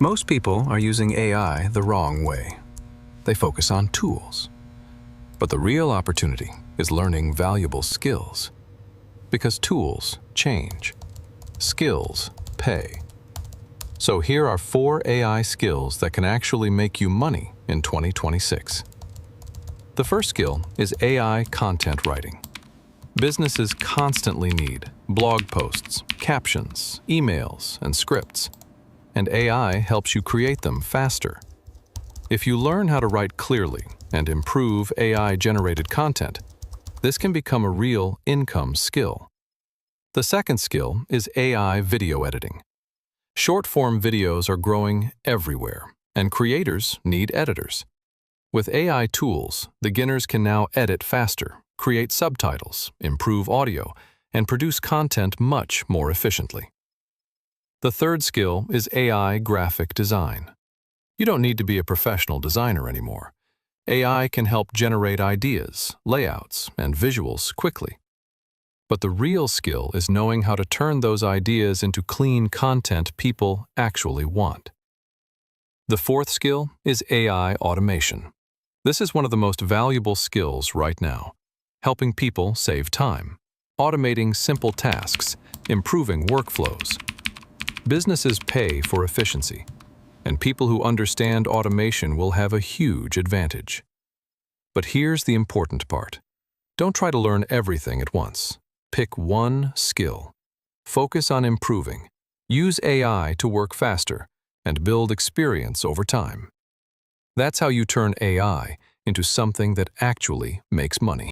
Most people are using AI the wrong way. They focus on tools. But the real opportunity is learning valuable skills. Because tools change. Skills pay. So here are 4 AI skills that can actually make you money in 2026. The first skill is AI content writing. Businesses constantly need blog posts, captions, emails, and scripts. And AI helps you create them faster. If you learn how to write clearly and improve AI-generated content, this can become a real income skill. The second skill is AI video editing. Short-form videos are growing everywhere, and creators need editors. With AI tools, beginners can now edit faster, create subtitles, improve audio, and produce content much more efficiently. The third skill is AI graphic design. You don't need to be a professional designer anymore. AI can help generate ideas, layouts, and visuals quickly. But the real skill is knowing how to turn those ideas into clean content people actually want. The fourth skill is AI automation. This is one of the most valuable skills right now, helping people save time, automating simple tasks, improving workflows. Businesses pay for efficiency, and people who understand automation will have a huge advantage. But here's the important part. Don't try to learn everything at once. Pick one skill. Focus on improving. Use AI to work faster and build experience over time. That's how you turn AI into something that actually makes money.